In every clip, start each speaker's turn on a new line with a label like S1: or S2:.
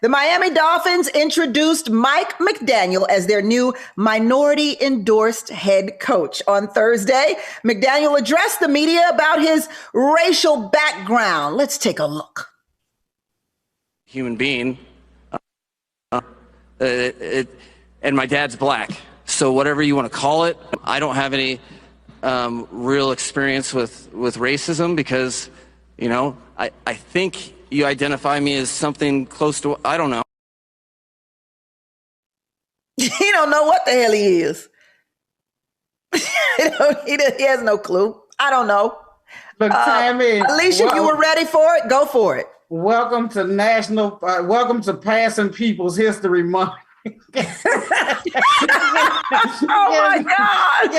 S1: The Miami Dolphins introduced Mike McDaniel as their new minority-endorsed head coach. On Thursday, McDaniel addressed the media about his racial background. Let's take a look.
S2: Human being, and my dad's black. So whatever you want to call it, I don't have any real experience with racism because, I think you identify me as something close to, I don't know.
S1: He don't know what the hell he is. He has no clue. I don't know.
S3: Look, Tammy.
S1: Alicia, you were ready for it? Go for it.
S3: Welcome to welcome to Passing People's History Month.
S1: Oh my God.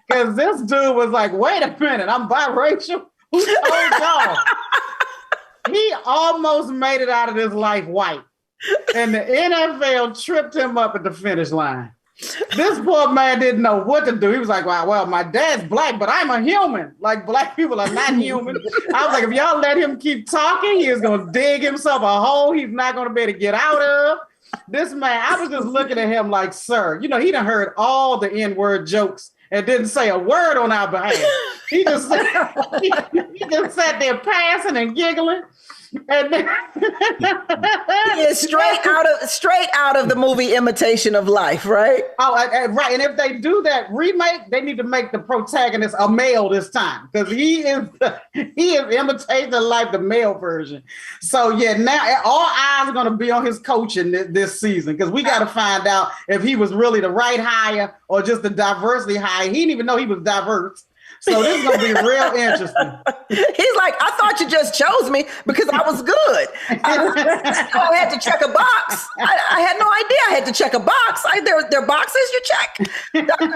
S3: Because this dude was like, wait a minute, I'm biracial? Who told y'all? He almost made it out of this life white. And the NFL tripped him up at the finish line. This poor man didn't know what to do. He was like, well, my dad's black, but I'm a human. Like, black people are not human. I was like, if y'all let him keep talking, he is going to dig himself a hole he's not going to be able to get out of. This man, I was just looking at him like, sir, he done heard all the N-word jokes and didn't say a word on our behalf. He just sat there passing and giggling. And then
S1: straight out of the movie Imitation of Life, right?
S3: Oh, right. And if they do that remake, they need to make the protagonist a male this time because he is Imitation of Life, the male version. So yeah, now all eyes are going to be on his coaching this season because we got to find out if he was really the right hire or just the diversity hire. He didn't even know he was diverse. So this is going to be real interesting.
S1: He's like, I thought you just chose me because I was good. I had to check a box. I had no idea I had to check a box. There are boxes you check. Dr.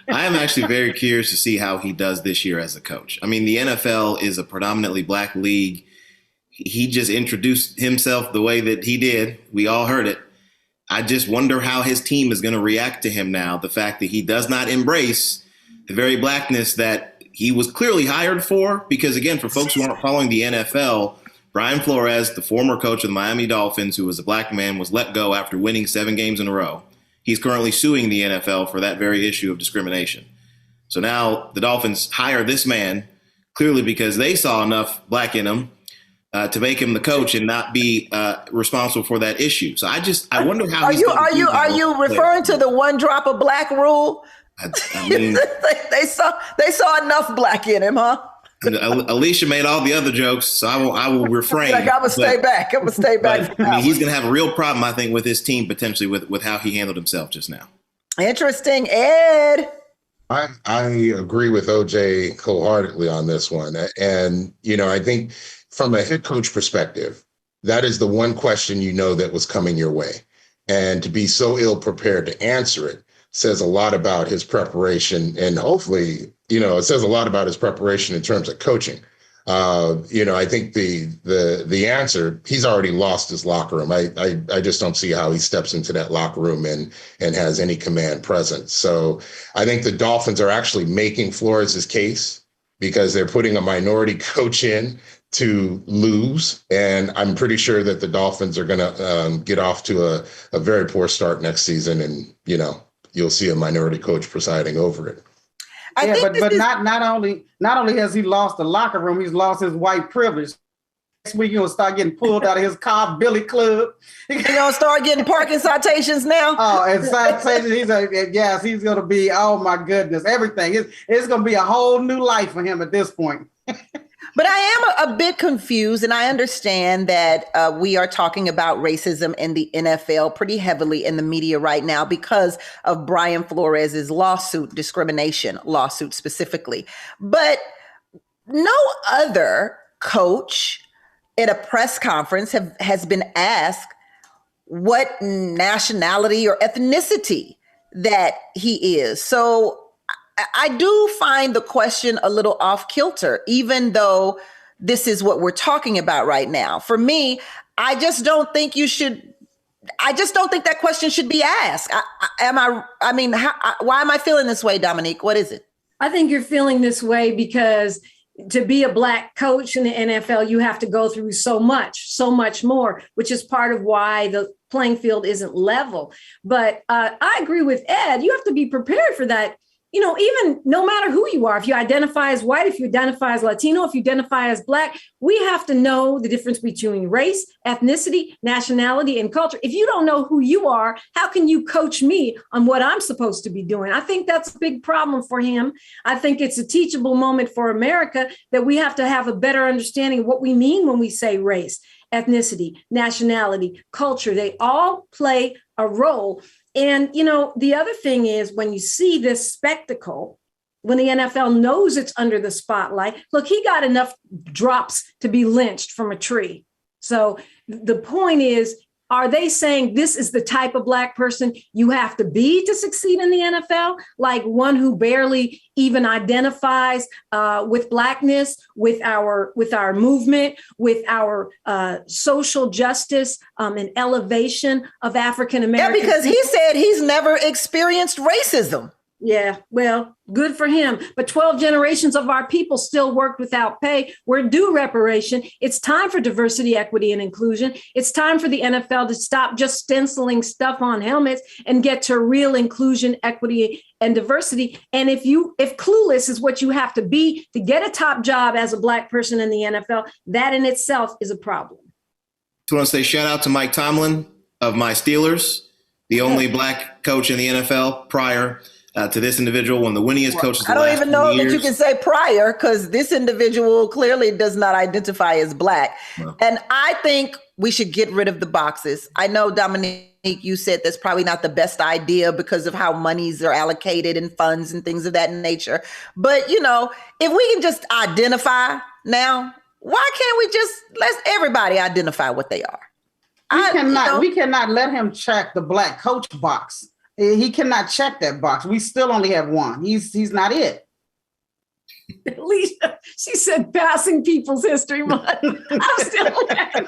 S4: I am actually very curious to see how he does this year as a coach. I mean, the NFL is a predominantly black league. He just introduced himself the way that he did. We all heard it. I just wonder how his team is going to react to him now. The fact that he does not embrace the very blackness that he was clearly hired for. Because, again, for folks who aren't following the NFL, Brian Flores, the former coach of the Miami Dolphins, who was a black man, was let go after winning 7 games in a row. He's currently suing the NFL for that very issue of discrimination. So now the Dolphins hire this man, clearly because they saw enough black in him to make him the coach and not be responsible for that issue. So I wonder how
S1: are you referring to the one drop of black rule?
S4: I mean,
S1: they saw enough black in him, huh?
S4: Alicia made all the other jokes, so I will refrain.
S1: I'm gonna stay back.
S4: I mean, he's gonna have a real problem, I think, with his team potentially with how he handled himself just now.
S1: Interesting, Ed.
S5: I agree with OJ wholeheartedly on this one, and I think. From a head coach perspective, that is the one question that was coming your way. And to be so ill prepared to answer it says a lot about his preparation. And hopefully, it says a lot about his preparation in terms of coaching. I think the answer, he's already lost his locker room. I just don't see how he steps into that locker room and has any command present. So I think the Dolphins are actually making Flores' case because they're putting a minority coach in to lose. And I'm pretty sure that the Dolphins are going to get off to a very poor start next season. And, you'll see a minority coach presiding over it.
S3: Not only has he lost the locker room, he's lost his white privilege. Next week, he'll start getting pulled out of his car, Billy Club.
S1: He's going to start getting parking citations now?
S3: Oh, and citations, he's going to be, oh my goodness, everything. It's going to be a whole new life for him at this point.
S1: But I am a bit confused, and I understand that we are talking about racism in the NFL pretty heavily in the media right now because of Brian Flores' discrimination lawsuit specifically. But no other coach at a press conference has been asked what nationality or ethnicity that he is. So I do find the question a little off kilter, even though this is what we're talking about right now. For me, I just don't think that question should be asked. Why am I feeling this way, Dominique? What is it?
S6: I think you're feeling this way because to be a Black coach in the NFL, you have to go through so much more, which is part of why the playing field isn't level. But I agree with Ed. You have to be prepared for that. Even no matter who you are, if you identify as white, if you identify as Latino, if you identify as Black, we have to know the difference between race, ethnicity, nationality, and culture. If you don't know who you are, how can you coach me on what I'm supposed to be doing? I think that's a big problem for him. I think it's a teachable moment for America that we have to have a better understanding of what we mean when we say race, ethnicity, nationality, culture. They all play a role. And, the other thing is when you see this spectacle, when the NFL knows it's under the spotlight, look, he got enough drops to be lynched from a tree. So the point is, are they saying this is the type of Black person you have to be to succeed in the NFL? Like one who barely even identifies with Blackness, with our movement, with our social justice and elevation of African Americans?
S1: Yeah, because he said he's never experienced racism.
S6: Yeah, well, good for him. But 12 generations of our people still worked without pay. We're due reparation. It's time for diversity, equity, and inclusion. It's time for the NFL to stop just stenciling stuff on helmets and get to real inclusion, equity, and diversity. And if clueless is what you have to be to get a top job as a Black person in the NFL, that in itself is a problem.
S4: I want to say shout out to Mike Tomlin of my Steelers, the only Black coach in the NFL prior to this individual, one of the winningest coaches.
S1: I don't even know that you can say prior, because this individual clearly does not identify as Black. No. And I think we should get rid of the boxes. I know, Dominique, you said that's probably not the best idea because of how monies are allocated and funds and things of that nature. But, if we can just identify now, why can't we just let everybody identify what they are?
S3: We cannot let him check the Black coach box. He cannot check that box. We still only have one. He's not it.
S6: Alicia, she said passing People's History Month. I'm still laughing.